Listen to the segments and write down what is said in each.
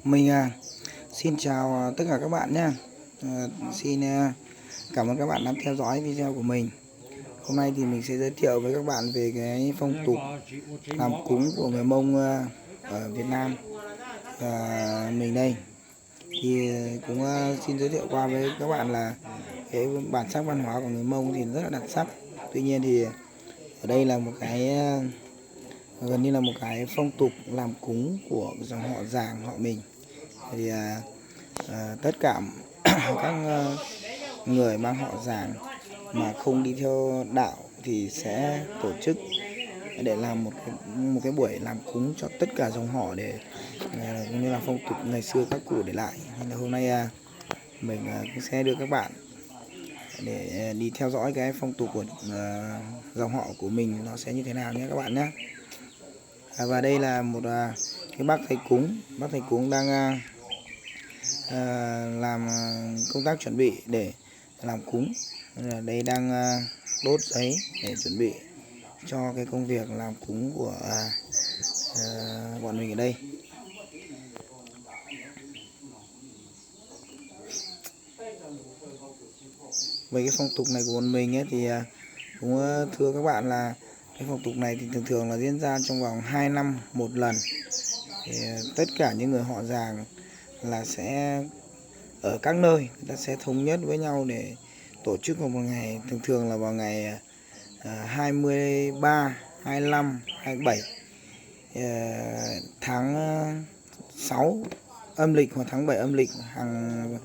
Mình xin chào tất cả các bạn nhé. Xin cảm ơn các bạn đã theo dõi video của mình. Hôm nay thì mình sẽ giới thiệu với các bạn về cái phong tục làm cúng của người Mông ở Việt Nam. Mình đây thì cũng xin giới thiệu qua với các bạn là cái bản sắc văn hóa của người Mông thì rất là đặc sắc. Tuy nhiên thì ở đây là một cái gần như là một cái phong tục làm cúng của dòng họ Giàng, họ mình. Thì tất cả các người mang họ Giàng mà không đi theo đạo thì sẽ tổ chức để làm một cái buổi làm cúng cho tất cả dòng họ, để như là phong tục ngày xưa các cụ để lại. Nên là hôm nay mình cũng sẽ đưa các bạn để đi theo dõi cái phong tục của dòng họ của mình nó sẽ như thế nào nhé các bạn nhé. Và đây là một cái bác thầy cúng đang làm công tác chuẩn bị để làm cúng. Đây đang đốt giấy để chuẩn bị cho cái công việc làm cúng của bọn mình ở đây. Về cái phong tục này của bọn mình ấy, thì cũng thưa các bạn là cái phong tục này thì thường là diễn ra trong vòng 2 năm một lần. Thì tất cả những người họ Giàng là sẽ ở các nơi, người ta sẽ thống nhất với nhau để tổ chức vào một ngày, thường là vào ngày 23, 25, 27 tháng 6 âm lịch hoặc tháng 7 âm lịch hàng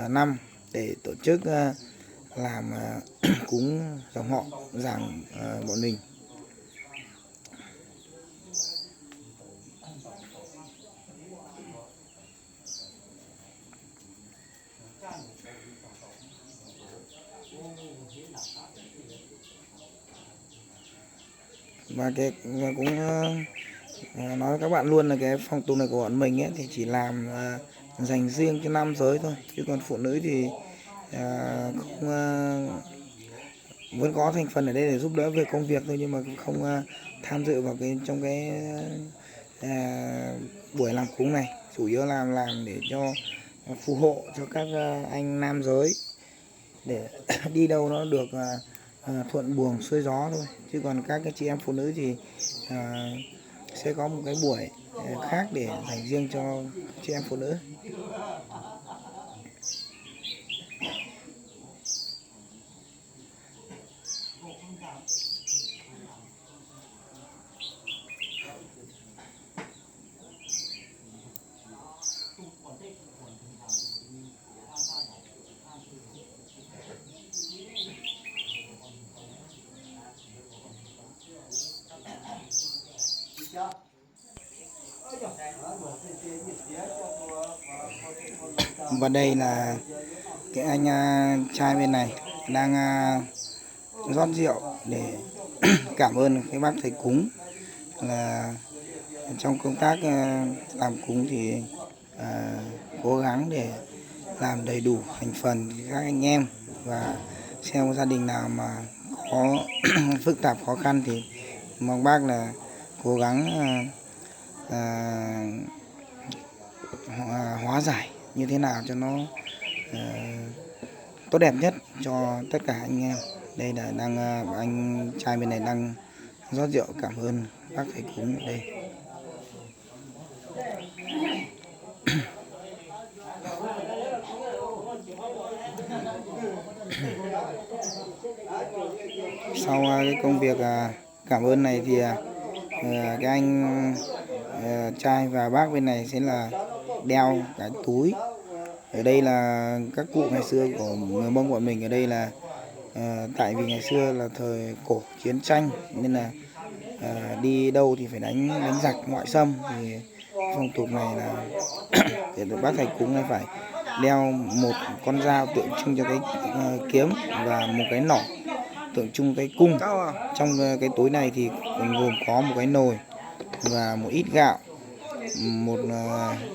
năm để tổ chức làm cúng dòng họ Giàng bọn mình. Và cũng nói với các bạn luôn là cái phong tục này của bọn mình ấy thì chỉ làm dành riêng cho nam giới thôi, chứ còn phụ nữ thì không, vẫn có thành phần ở đây để giúp đỡ về công việc thôi, nhưng mà cũng không tham dự vào trong cái buổi làm cúng này. Chủ yếu làm để cho phù hộ cho các anh nam giới để đi đâu nó được thuận buồm xuôi gió thôi, chứ còn các cái chị em phụ nữ thì sẽ có một cái buổi khác để dành riêng cho chị em phụ nữ. Và đây là cái anh trai bên này đang rót rượu để cảm ơn cái bác thầy cúng. Là trong công tác làm cúng thì cố gắng để làm đầy đủ thành phần các anh em, và xem gia đình nào mà có phức tạp khó khăn thì mong bác là cố gắng hóa giải như thế nào cho nó tốt đẹp nhất cho tất cả anh em. Đây là đang anh trai bên này đang rót rượu cảm ơn bác thầy cúng ở đây. Sau cái công việc cảm ơn này thì cái anh trai và bác bên này sẽ là đeo cái túi. Ở đây là các cụ ngày xưa của người Mông bọn mình ở đây là tại vì ngày xưa là thời cổ chiến tranh nên là đi đâu thì phải đánh giặc ngoại xâm, thì phong tục này là để được bác thầy cúng này phải đeo một con dao tượng trưng cho cái kiếm và một cái nỏ tượng trưng cái cung. Trong cái túi này thì gồm có một cái nồi và một ít gạo, một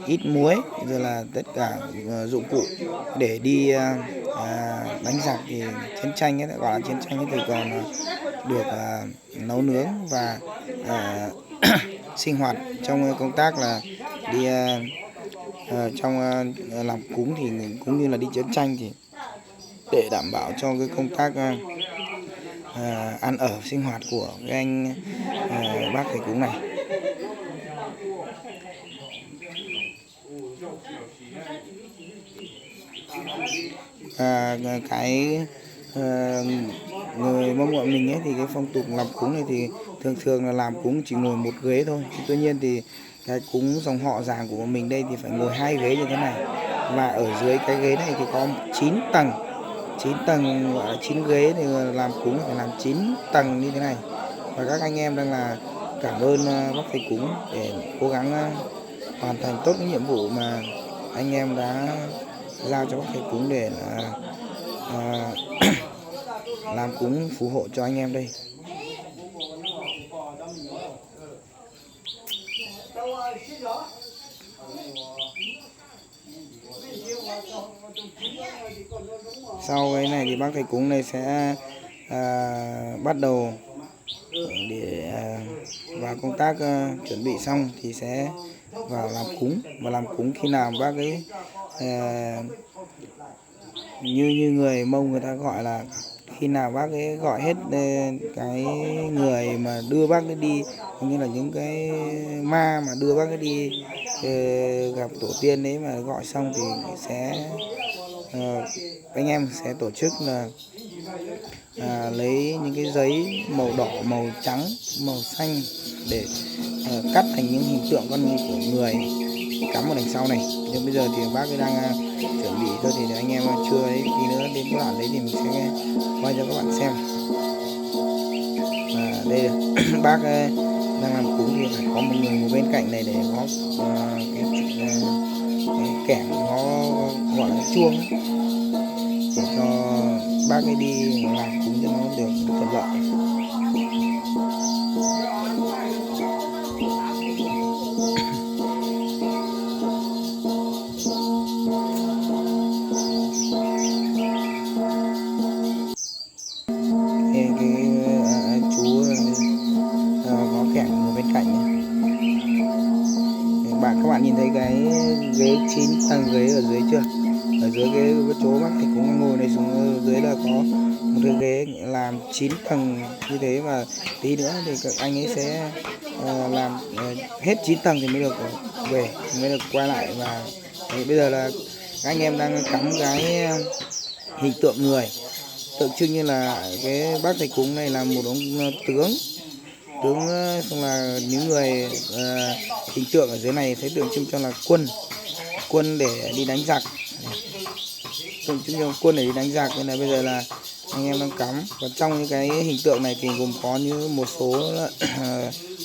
ít muối, rồi là tất cả dụng cụ để đi đánh giặc. Thì chiến tranh ấy, gọi là chiến tranh ấy, thì còn được nấu nướng và sinh hoạt trong công tác là đi trong làm cúng thì cũng như là đi chiến tranh, thì để đảm bảo cho cái công tác ăn ở sinh hoạt của cái anh bác thầy cúng này. Cái người Mông bọn mình ấy thì cái phong tục làm cúng này thì thường là làm cúng chỉ ngồi một ghế thôi. Tuy nhiên thì cái cúng dòng họ giàng của mình đây thì phải ngồi 2 ghế như thế này, và ở dưới cái ghế này thì có 9 tầng, 9 tầng gọi là 9 ghế, thì làm cúng phải làm 9 tầng như thế này. Và các anh em đang là cảm ơn bác thầy cúng để cố gắng hoàn thành tốt cái nhiệm vụ mà anh em đã giao cho bác thầy cúng để làm cúng phù hộ cho anh em đây. Sau cái này thì bác thầy cúng này sẽ bắt đầu để vào công tác chuẩn bị xong thì sẽ vào làm cúng. Và làm cúng khi nào bác ấy như người Mông người ta gọi là khi nào bác ấy gọi hết cái người mà đưa bác ấy đi, như là những cái ma mà đưa bác ấy đi gặp tổ tiên đấy, mà gọi xong thì sẽ anh em sẽ tổ chức là lấy những cái giấy màu đỏ, màu trắng, màu xanh để cắt thành những hình tượng con của người cắm ở đằng sau này. Nhưng bây giờ thì bác ấy đang chuẩn bị thôi, thì anh em chưa ấy, tí nữa đến cái đoạn đấy thì mình sẽ quay cho các bạn xem. Đây là bác đang làm cúng thì phải có một người ngồi bên cạnh này để có cái kẻng, nó gọi là chuông ấy, để cho bác ấy đi làm cúng cho nó được thuận lợi. Chú có kẻng ngồi bên cạnh này. Các bạn nhìn thấy cái ghế 9 tầng ghế ở dưới chưa? Ở dưới cái chỗ bác thầy cúng ngồi này, xuống dưới là có một cái ghế làm 9 tầng như thế, và tí nữa thì các anh ấy sẽ làm hết 9 tầng thì mới được về, mới được quay lại. Và bây giờ là các anh em đang cắm cái hình tượng người, tượng trưng như là cái bác thầy cúng này là một ông tướng, xong là những người hình tượng ở dưới này thấy tượng trưng cho là quân để đi đánh giặc, tượng trưng cho quân để đi đánh giặc. Nên là bây giờ là anh em đang cắm, và trong những cái hình tượng này thì gồm có như một số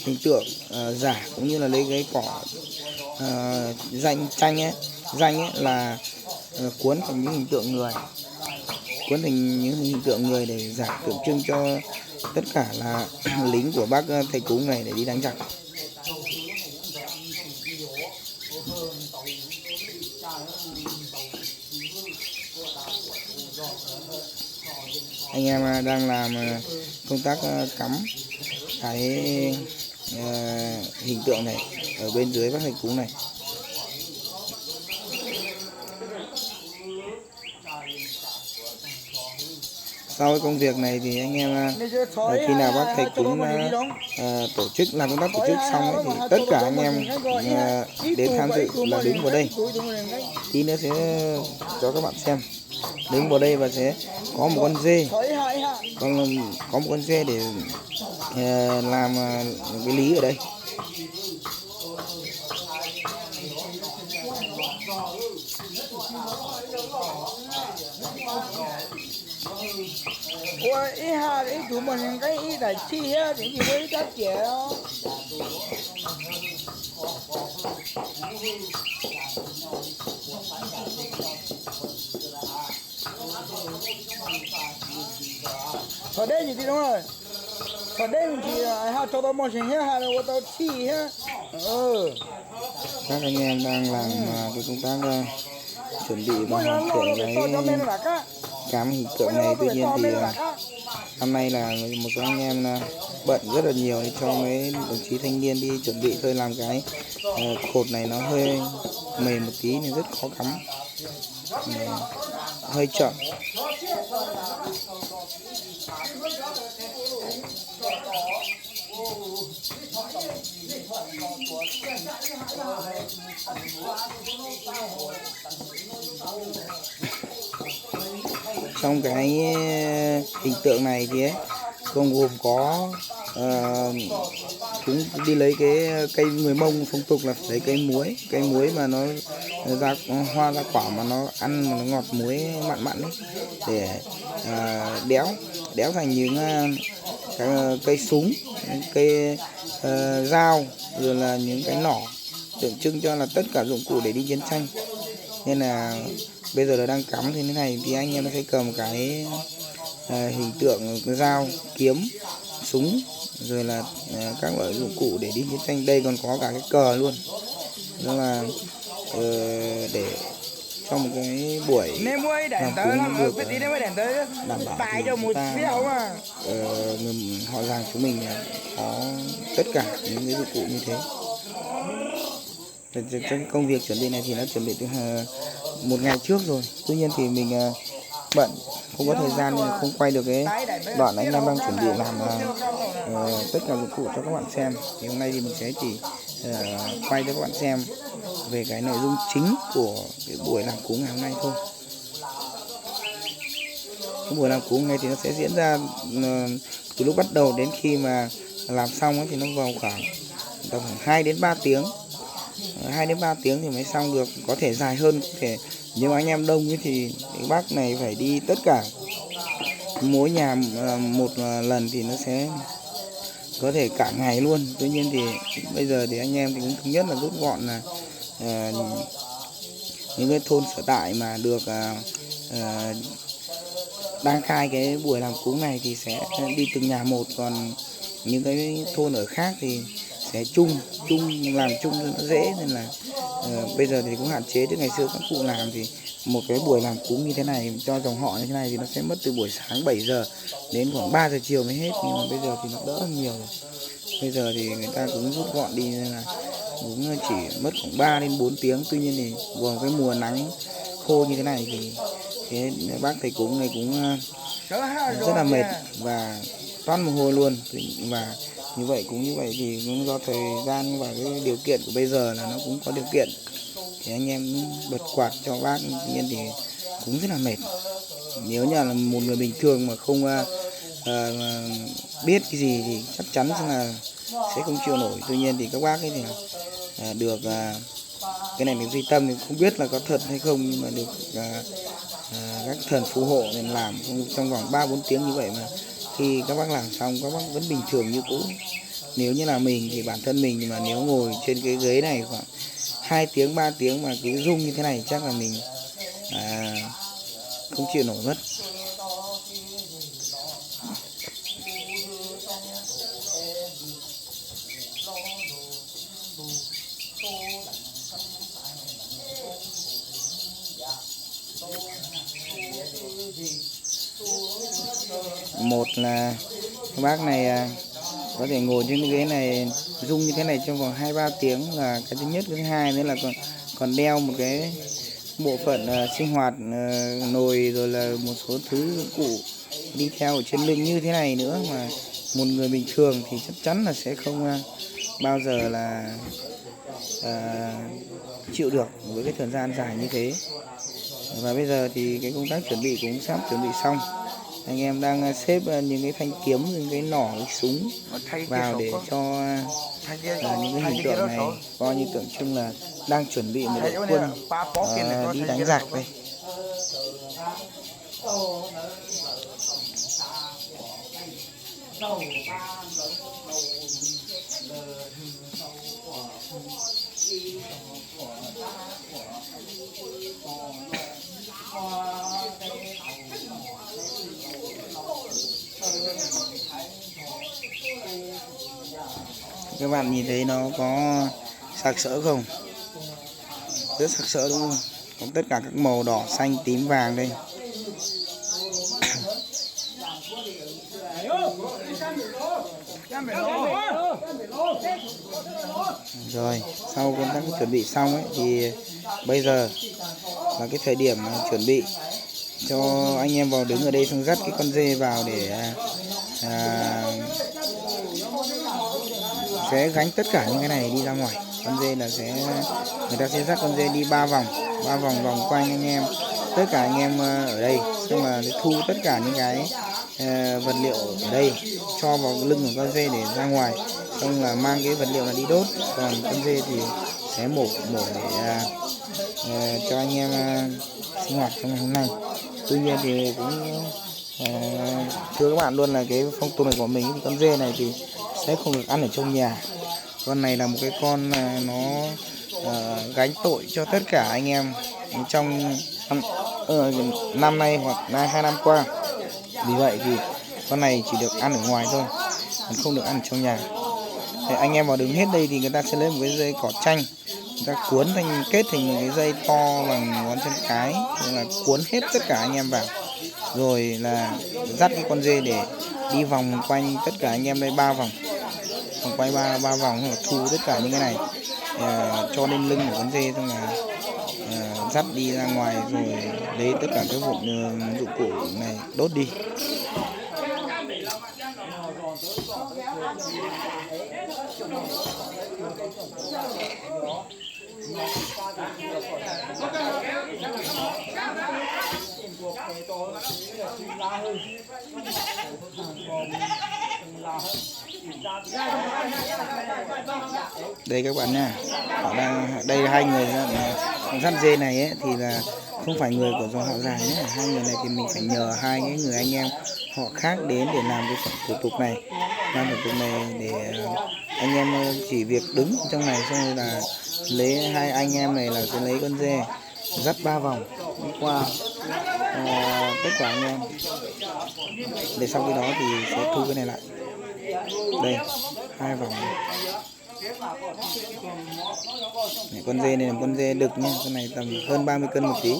hình tượng giả, cũng như là lấy cái cỏ danh ấy là cuốn thành những hình tượng người, cuốn thành những hình tượng người để giả tượng trưng cho tất cả là lính của bác thầy cúng này để đi đánh giặc. Anh em đang làm công tác cắm cái hình tượng này ở bên dưới bác thầy cúng này. Sau cái công việc này thì anh em khi nào bác thầy cúng tổ chức làm công tác tổ chức xong ấy, thì tất cả anh em đến tham dự là đứng vào đây. Tí nữa sẽ cho các bạn xem, đứng vào đây và sẽ có một con dê, có một con dê để làm cái lý ở đây. Ủa, ý ha, ý tụi mình cái ý là chi á, thì gì với các trẻ đó. Ở đây thì đúng rồi. Ở đây thì ha cho tao một chuyện ha, là tao chi ha. Các anh em đang làm cái công tác chuẩn bị và hoàn thiện cái cắm hình tượng này. Tuy nhiên thì năm nay là một số anh em bận rất là nhiều để cho mấy đồng chí thanh niên đi chuẩn bị thôi, làm cái cột này nó hơi mềm một tí nên rất khó cắm, hơi chậm. Trong cái hình tượng này thì ấy, gồm có chúng đi lấy cái cây, người Mông phong tục là lấy cây muối mà nó ra hoa ra quả mà nó ăn mà nó ngọt, muối mặn mặn ấy, để đéo thành những cây súng, những cây dao, rồi là những cái nỏ, tượng trưng cho là tất cả dụng cụ để đi chiến tranh. Nên là bây giờ là đang cắm thế này thì anh em nó sẽ cầm cái hình tượng dao, kiếm, súng, rồi là các loại dụng cụ để đi chiến tranh. Đây còn có cả cái cờ luôn, đó là để cho một cái buổi làm cúng được đảm bảo thì chúng ta họ Giàng chúng mình có tất cả những cái dụng cụ như thế. Trong công việc chuẩn bị này thì đã chuẩn bị từ một ngày trước rồi, tuy nhiên thì mình bận không có thời gian nên không quay được cái đoạn anh em đang chuẩn bị làm tất cả dụng cụ cho các bạn xem. Thì hôm nay thì mình sẽ chỉ quay cho các bạn xem về cái nội dung chính của cái buổi làm cúng ngày hôm nay thôi. Cái buổi làm cúng này thì nó sẽ diễn ra từ lúc bắt đầu đến khi mà làm xong ấy, thì nó vào khoảng tầm 2 đến 3 tiếng. 2 đến 3 tiếng thì mới xong được, có thể dài hơn, có thể nếu anh em đông ấy thì bác này phải đi tất cả mỗi nhà một lần thì nó sẽ có thể cả ngày luôn. Tuy nhiên thì bây giờ thì anh em thì cũng thứ nhất là rút gọn là những cái thôn sở tại mà được đang khai cái buổi làm cúng này thì sẽ đi từng nhà một, còn những cái thôn ở khác thì sẽ chung làm chung cho nó dễ. Nên là bây giờ thì cũng hạn chế, từ ngày xưa các cụ làm thì một cái buổi làm cúng như thế này cho dòng họ như thế này thì nó sẽ mất từ buổi sáng 7 giờ đến khoảng 3 giờ chiều mới hết, nhưng mà bây giờ thì nó đỡ hơn nhiều rồi. Bây giờ thì người ta cũng rút gọn đi nên là cũng chỉ mất khoảng 3 đến 4 tiếng. Tuy nhiên thì vào cái mùa nắng khô như thế này thì cái bác thầy cúng này cũng rất là mệt và toát mồ hôi luôn. Và như vậy thì cũng do thời gian và cái điều kiện của bây giờ là nó cũng có điều kiện thì anh em bật quạt cho bác, tuy nhiên thì cũng rất là mệt. Nếu như là một người bình thường mà không biết cái gì thì chắc chắn là sẽ không chịu nổi. Tuy nhiên thì các bác ấy thì được cái này mình duy tâm thì không biết là có thật hay không, nhưng mà được các thần phù hộ nên làm trong vòng 3-4 tiếng như vậy mà khi các bác làm xong các bác vẫn bình thường như cũ. Nếu như là mình thì bản thân mình mà nếu ngồi trên cái ghế này khoảng 2 tiếng 3 tiếng mà cứ rung như thế này chắc là mình không chịu nổi mất. Một là các bác này có thể ngồi trên cái ghế này rung như thế này trong vòng 2-3 tiếng là cái thứ nhất. Cái thứ hai nữa là còn đeo một cái bộ phận sinh hoạt, nồi rồi là một số thứ dụng cụ đi theo ở trên lưng như thế này nữa, mà một người bình thường thì chắc chắn là sẽ không bao giờ là chịu được với cái thời gian dài như thế. Và bây giờ thì cái công tác chuẩn bị cũng sắp chuẩn bị xong. Anh em đang xếp những cái thanh kiếm, những cái nỏ, cái súng vào để cho những cái hình tượng này coi như tượng trưng là đang chuẩn bị một đội quân đi đánh giặc đây. Các bạn nhìn thấy nó có sặc sỡ không? Rất sặc sỡ đúng không? Có tất cả các màu đỏ, xanh, tím, vàng đây. Rồi sau công tác chuẩn bị xong ấy thì bây giờ là cái thời điểm chuẩn bị cho anh em vào đứng ở đây xong dắt cái con dê vào để sẽ gánh tất cả những cái này đi ra ngoài. Con dê là người ta sẽ dắt con dê đi 3 vòng vòng quanh anh em, tất cả anh em ở đây, xong là thu tất cả những cái vật liệu ở đây cho vào lưng của con dê để ra ngoài, xong là mang cái vật liệu là đi đốt. Còn con dê thì sẽ mổ để cho anh em sinh hoạt trong ngày hôm nay. Tuy nhiên thì cũng thưa các bạn luôn là cái phong tục này của mình thì con dê này thì sẽ không được ăn ở trong nhà. Con này là một cái con nó gánh tội cho tất cả anh em trong năm nay hoặc 2 năm qua. Vì vậy thì con này chỉ được ăn ở ngoài thôi, còn không được ăn ở trong nhà. Thì anh em vào đứng hết đây thì người ta sẽ lấy một cái dây cỏ chanh, người ta cuốn kết thành một cái dây to bằng ngón chân cái, là cuốn hết tất cả anh em vào, rồi là dắt cái con dê để đi vòng quanh tất cả anh em đây 3 vòng, quay ba vòng, là thu tất cả những cái này cho lên lưng của con dê, xong là dắt đi ra ngoài, rồi lấy tất cả các vụn dụng cụ này đốt đi. Đây các bạn nha, đây là hai người dắt dê này ấy, thì là không phải người của dòng họ Giàng nhé. Hai người này thì mình phải nhờ hai cái người anh em họ khác đến để làm cái thủ tục này, để anh em chỉ việc đứng trong này, xong rồi là lấy hai anh em này là sẽ lấy con dê dắt 3 vòng đi qua tất cả anh em, để sau khi đó thì sẽ thu cái này lại. Đây 2 vòng này. Con dê này là con dê đực nha, con này tầm hơn 30 cân một tí.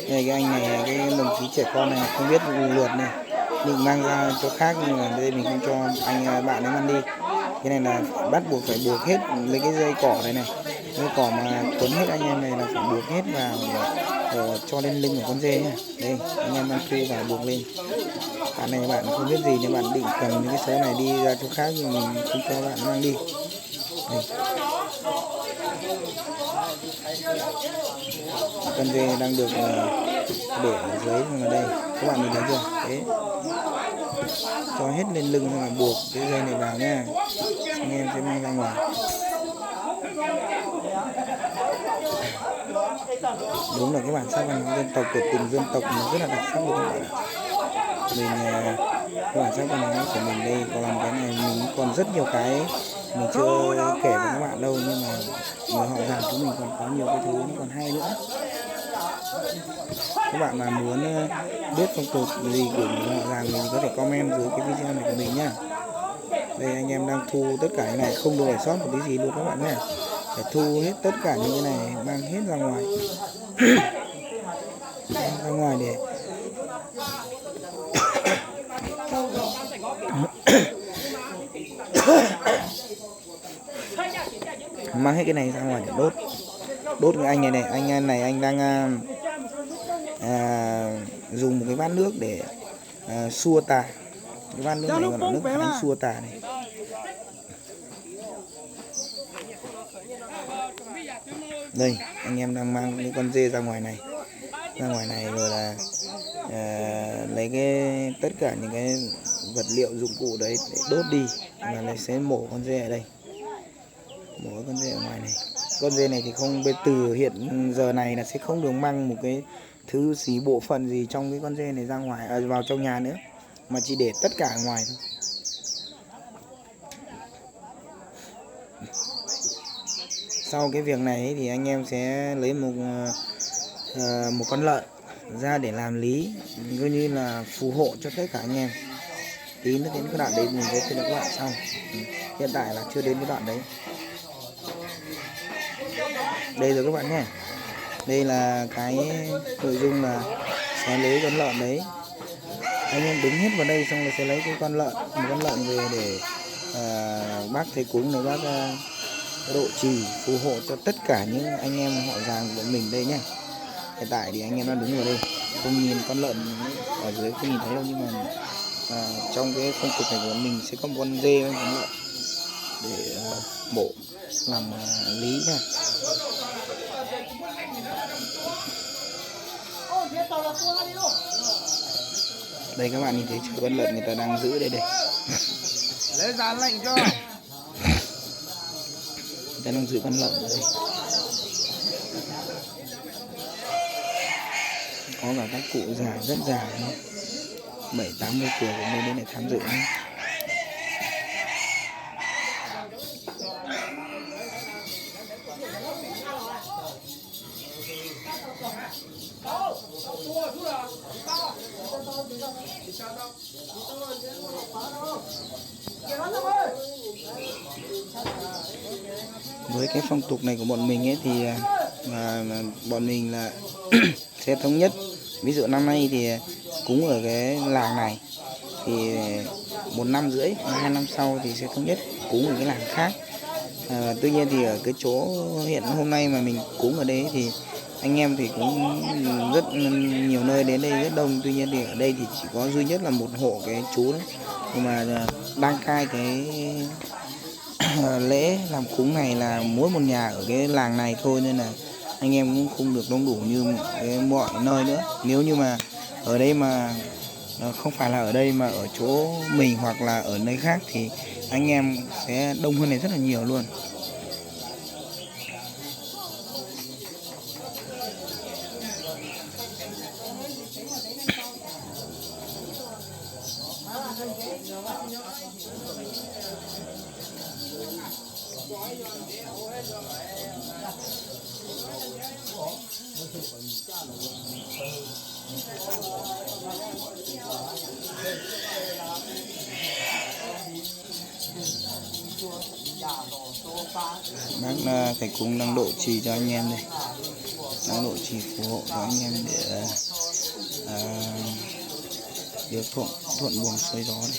Đây cái anh này, cái đồng chí trẻ con này không biết luật này, mình mang ra chỗ khác nhưng mà đây mình không cho anh bạn ấy ăn đi. Cái này là bắt buộc phải buộc hết lấy cái dây cỏ này, dây cỏ mà cuốn hết anh em này là phải buộc hết vào để cho lên lưng của con dê nha. Đây anh em đang thu vào buộc lên. Bạn này bạn không biết gì nên bạn định cầm những cái số này đi ra chỗ khác nhưng mình không cho bạn mang đi. Đây. Con dê đang được để ở dưới mà đây các bạn nhìn thấy chưa? Thế cho hết lên lưng rồi buộc cái dây này vào nha, anh em sẽ mang ra ngoài. Đúng là cái bản sắc văn hóa dân tộc của từng dân tộc nó rất là đặc sắc luôn các bạn. Mình cái bản sắc văn hóa của mình đây có làm cái này mình còn rất nhiều cái mình chưa kể với các bạn đâu, nhưng mà người họ Giàng chúng mình còn có nhiều cái thứ còn hay nữa. Các bạn mà muốn biết phong tục gì của người họ Giàng mình có thể comment dưới cái video này của mình nhá. Đây anh em đang thu tất cả cái này, không được để sót một cái gì luôn các bạn nhé. Phải thu hết tất cả những cái này, mang hết ra ngoài. Ra ngoài để mang hết cái này ra ngoài để đốt cái anh này anh đang dùng một cái bát nước để xua tà. Cái bát nước này gọi là nước thánh xua tà này. Đây anh em đang mang cái con dê ra ngoài này rồi là lấy cái tất cả những cái vật liệu dụng cụ đấy để đốt đi, và lại sẽ mổ con dê ở đây, mổ con dê ở ngoài này. Con dê này thì không, từ hiện giờ này là sẽ không được mang một cái thứ gì, bộ phận gì trong cái con dê này ra ngoài vào trong nhà nữa, mà chỉ để tất cả ở ngoài thôi. Sau cái việc này thì anh em sẽ lấy một một con lợn ra để làm lý, coi như là phù hộ cho tất cả anh em. Tí nữa đến cái đoạn đấy mình giới thiệu cho các bạn xong. Hiện tại là chưa đến cái đoạn đấy. Đây rồi các bạn nhé. Đây là cái nội dung là sẽ lấy con lợn đấy, anh em đứng hết vào đây xong rồi sẽ lấy cái con lợn, một con lợn về để bác thầy cúng này, bác độ trì phù hộ cho tất cả những anh em họ Giàng của mình đây nhé. Hiện tại thì anh em đang đứng vào đây, không nhìn con lợn ở dưới không nhìn thấy đâu, nhưng mà trong cái phong tục này của mình sẽ có một con dê với con lợn để mổ làm lý nha. Đây các bạn nhìn thấy chưa, con lợn người ta đang giữ đây đây. Lấy ra lệnh cho. Người ta đang giữ con lợn ở đây. Có cả các cụ già rất già, 7-80 tuổi cũng lên đến để tham dự nhé. Với cái phong tục này của bọn mình ấy thì bọn mình là sẽ thống nhất. Ví dụ năm nay thì cúng ở cái làng này thì 1 năm rưỡi, 2 năm sau thì sẽ thống nhất cúng ở cái làng khác. Tuy nhiên thì ở cái chỗ hiện hôm nay mà mình cúng ở đây thì anh em thì cũng rất nhiều nơi đến đây rất đông. Tuy nhiên thì ở đây thì chỉ có duy nhất là một hộ cái chú đấy, nhưng mà đang cai cái lễ làm cúng này là mỗi một nhà ở cái làng này thôi, nên là anh em cũng không được đông đủ như mọi nơi nữa. Nếu như mà ở đây mà không phải là ở đây mà ở chỗ mình hoặc là ở nơi khác thì anh em sẽ đông hơn này rất là nhiều luôn. Bác thầy cúng đang độ trì cho anh em đây, đang độ trì phù hộ cho anh em để được thuận buồm xuôi gió này.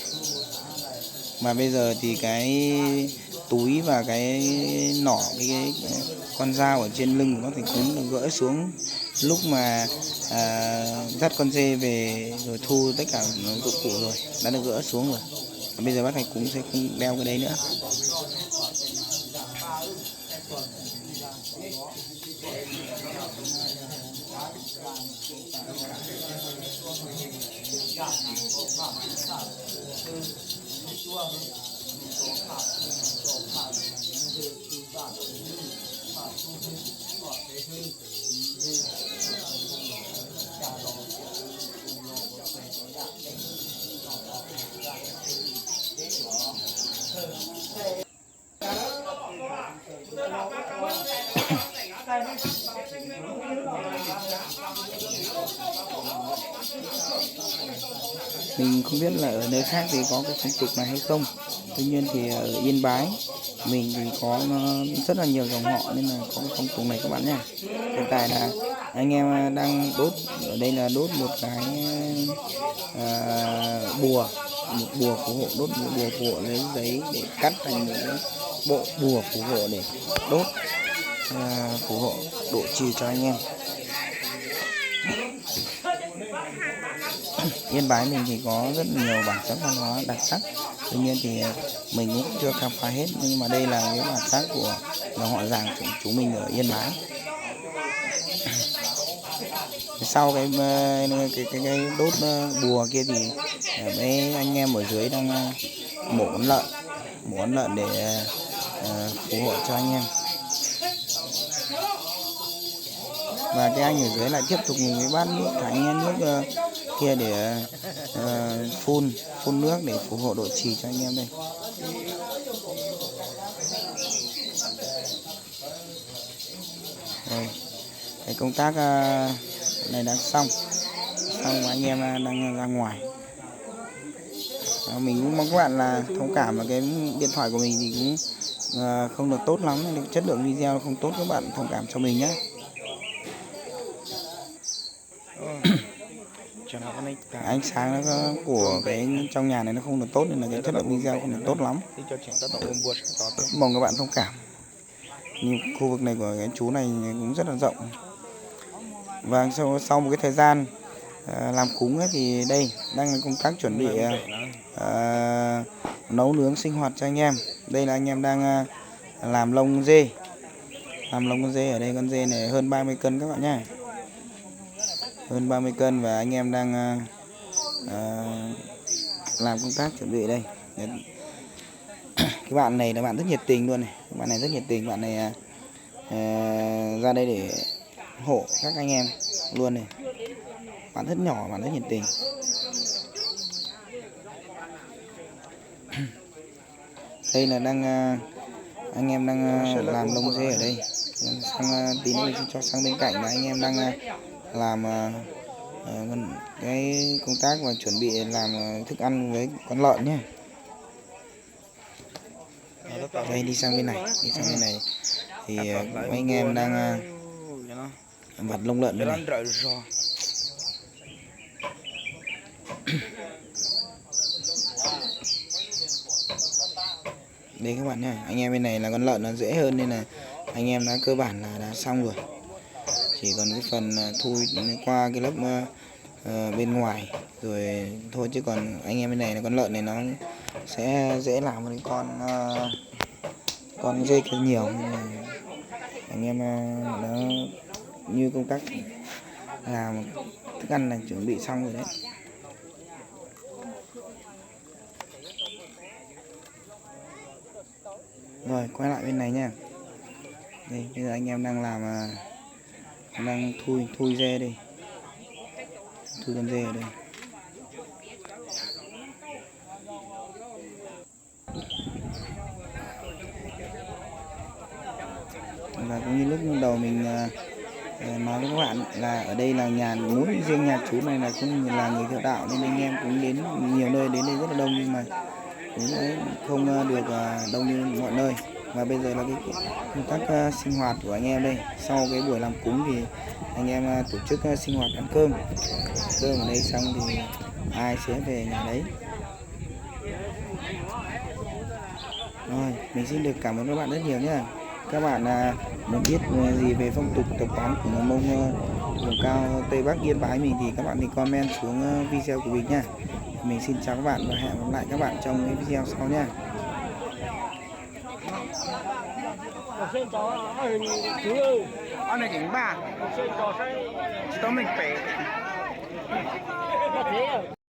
Mà bây giờ thì cái túi và cái nỏ, cái con dao ở trên lưng của bác thầy cúng được gỡ xuống lúc mà dắt con dê về rồi thu tất cả dụng cụ rồi, đã được gỡ xuống rồi. Bây giờ bác thầy cúng sẽ không đeo cái đấy nữa. Mình không biết là ở nơi khác thì có cái phong tục này hay không. Tuy nhiên thì ở Yên Bái mình thì có rất là nhiều dòng họ nên là có cái phong tục này các bạn nhé. Hiện tại là anh em đang đốt, ở đây là đốt một cái bùa, một bùa phù hộ, đốt một bùa phù hộ, lấy giấy để cắt thành một cái bộ bùa phù hộ để đốt phù hộ độ trì cho anh em. Yên Bái mình thì có rất nhiều bản sắc văn hóa đặc sắc, tuy nhiên thì mình cũng chưa khám phá hết, nhưng mà đây là cái bản sắc của dòng họ Giàng chúng mình ở Yên Bái. Sau cái đốt bùa kia thì mấy anh em ở dưới đang mổ con lợn để phù hộ cho anh em. Và cái anh ở dưới lại tiếp tục mình với bát nước thải nước kia để phun nước để phù hộ độ trì cho anh em đây. Đây, cái công tác này đang xong và anh em đang ra ngoài. Mình cũng mong các bạn là thông cảm, và cái điện thoại của mình thì cũng không được tốt lắm, nên chất lượng video không tốt, các bạn thông cảm cho mình nhé. Ánh sáng nó của cái trong nhà này nó không được tốt, nên là cái chất lượng video không được tốt lắm. Mong các bạn thông cảm. Nhưng khu vực này của cái chú này cũng rất là rộng. Và sau một cái thời gian làm cúng ấy, thì đây đang công tác chuẩn bị nấu nướng sinh hoạt cho anh em. Đây là anh em đang làm lông dê. Làm lông con dê ở đây, con dê này hơn 30 cân các bạn nhé. Hơn 30 cân và anh em đang làm công tác chuẩn bị đây. Cái bạn này là bạn rất nhiệt tình luôn này. Bạn này rất nhiệt tình, bạn này ra đây để hộ các anh em luôn này. Bạn rất nhỏ, bạn rất nhiệt tình. Đây là anh em đang làm lông dê ở đây. Sang tí nữa mình sẽ cho sang bên cạnh là anh em đang làm cái công tác và chuẩn bị làm thức ăn với con lợn nhé. Đây, đi sang bên này thì anh em đang vặt lông lợn bên này. Đây các bạn nhé, anh em bên này là con lợn nó dễ hơn nên là anh em đã cơ bản là đã xong rồi. Chỉ còn cái phần thui qua cái lớp bên ngoài rồi thôi, chứ còn anh em bên này là con lợn này nó sẽ dễ làm với con dê kia nhiều, nên là anh em đã như công tác làm thức ăn là chuẩn bị xong rồi đấy. Rồi quay lại bên này nha. Đây bây giờ anh em đang làm đang thui dê đây, thui con dê ở đây. Và cũng như lúc đầu mình nói với các bạn là ở đây là mỗi riêng nhà chú này là cũng là người theo đạo, nên anh em cũng đến nhiều nơi, đến đây rất là đông, nhưng mà cũng không được đông như mọi nơi. Và bây giờ là cái công tác sinh hoạt của anh em đây. Sau cái buổi làm cúng thì anh em tổ chức sinh hoạt ăn cơm ở đây, xong thì ai sẽ về nhà đấy. Rồi mình xin được cảm ơn các bạn rất nhiều nhé. Các bạn muốn biết gì về phong tục tập quán của người Mông vùng cao Tây Bắc Yên Bái mình thì các bạn thì comment xuống video của mình nha. Mình xin chào các bạn và hẹn gặp lại các bạn trong cái video sau nha. Anh này chính bà, tao mình phải